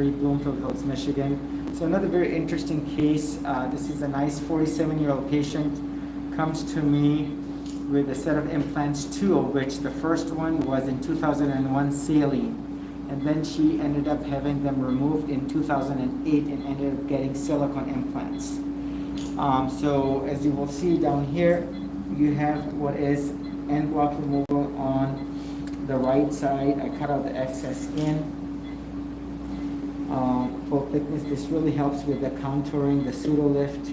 Bloomfield Hills, Michigan. So another very interesting case. This is a nice 47-year-old patient comes to me with a set of implants, two of which the first one was in 2001 saline, and then she ended up having them removed in 2008 and ended up getting silicone implants. So as you will see down here, you have what is end block removal on the right side. I cut out the excess skin. Full thickness. This really helps with the contouring, the pseudo lift,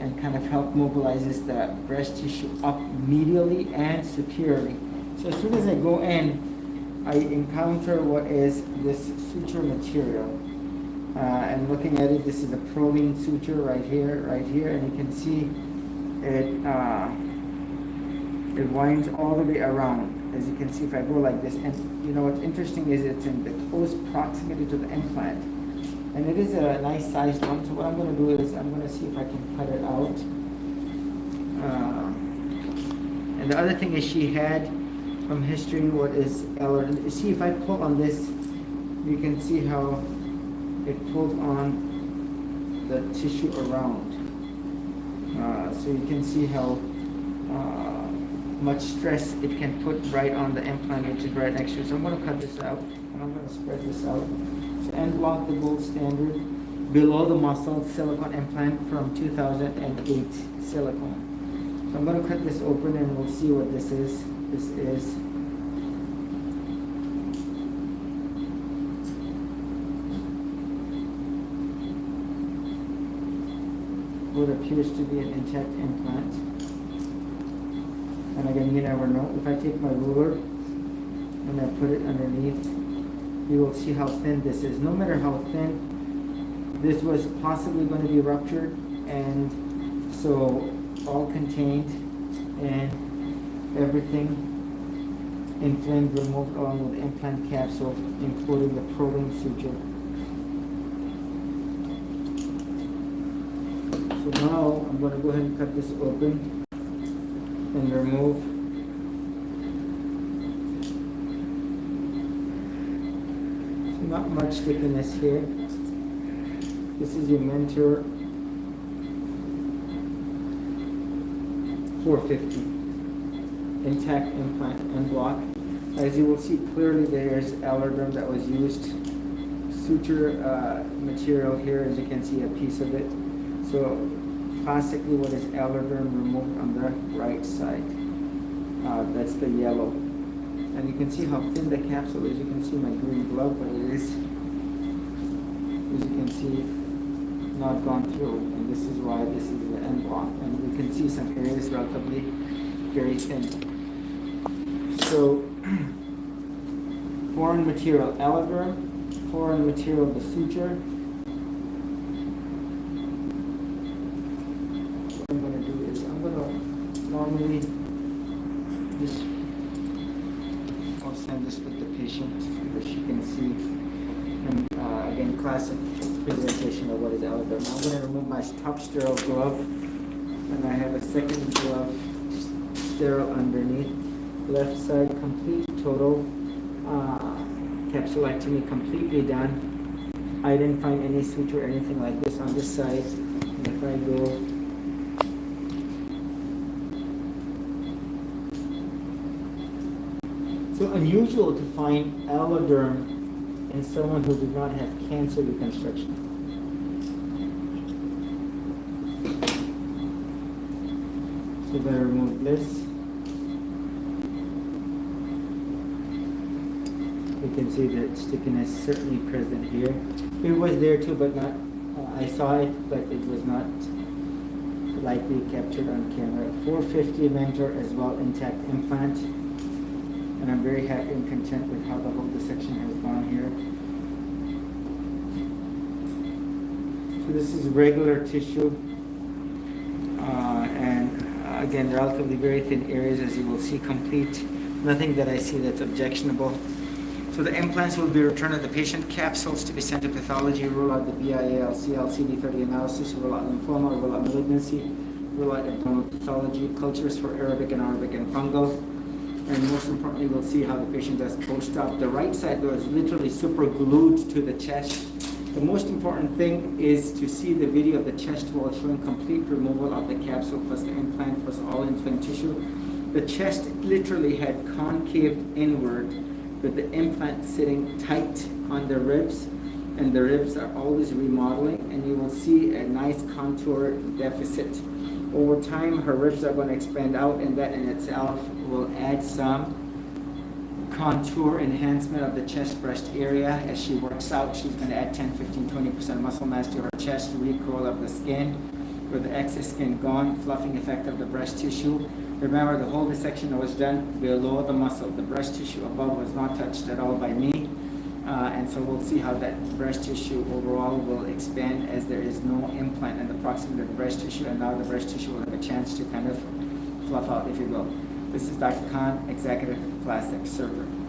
and kind of help mobilizes the breast tissue up medially and superiorly. So as soon as I go in, I encounter what is this suture material. And looking at it, this is a proline suture right here, and you can see it winds all the way around. As you can see, if I go like this, and you know what's interesting is it's in the close proximity to the implant. And it is a nice sized one, so what I'm going to do is I'm going to see if I can cut it out. And the other thing is she had from history what is allergy. See, if I pull on this, you can see how it pulls on the tissue around. So you can see how much stress it can put right on the implant, which is right next to it. So I'm going to cut this out, and I'm going to spread this out. So end block, the gold standard, below the muscle, silicone implant from 2008 silicone. So I'm going to cut this open and we'll see what this is. This is what appears to be an intact implant. And again, you never know. If I take my ruler and I put it underneath, you will see how thin this is. No matter how thin, this was possibly going to be ruptured, and so all contained and everything inflamed, removed along with the implant capsule, including the proline suture. So now I'm going to go ahead and cut this open and remove not much thickness here. This is your Mentor 450 intact implant and block. As you will see clearly, there's allerderm that was used. Suture material here, as you can see, a piece of it. So classically, what is allerderm removed on the right side? That's the yellow. And you can see how thin the capsule is. You can see my green glove, but it is, as you can see, not gone through. And this is why this is the end block. And you can see some areas relatively very thin. So, foreign material, allerderm, foreign material, the suture. What I'm going to do is I'm going to normally just send this with the patient so that she can see. And again, classic presentation of what is out there. Now I'm going to remove my top sterile glove, and I have a second glove sterile underneath. Left side complete, total capsulectomy completely done. I didn't find any suture or anything like this on this side. And if I go so unusual to find allerderm in someone who did not have cancer reconstruction. So if I remove this, you can see the stickiness certainly present here. It was there too, but not, I saw it, but it was not likely captured on camera. 450 Mentor as well, intact implant. And I'm very happy and content with how the whole dissection has gone here. So this is regular tissue, and again, relatively very thin areas, as you will see, complete. Nothing that I see that's objectionable. So the implants will be returned to the patient, capsules to be sent to pathology, rule out the BIAL, CD30 analysis, rule out lymphoma, rule out malignancy, rule out abdominal pathology, cultures for Arabic and fungal. And most importantly, we'll see how the patient does post-op. The right side was literally super glued to the chest. The most important thing is to see the video of the chest wall showing complete removal of the capsule plus the implant plus all inflamed tissue. The chest literally had concaved inward with the implant sitting tight on the ribs, and the ribs are always remodeling, and you will see a nice contour deficit. Over time, her ribs are going to expand out, and that in itself will add some contour enhancement of the chest breast area. As she works out, she's going to add 10, 15, 20% muscle mass to her chest, recurl of the skin, with the excess skin gone, fluffing effect of the breast tissue. Remember, the whole dissection was done below the muscle. The breast tissue above was not touched at all by me. And so we'll see how that breast tissue overall will expand as there is no implant in the proximity of the breast tissue, and now the breast tissue will have a chance to kind of fluff out, if you will. This is Dr. Khan, Executive Plastic Surgeon.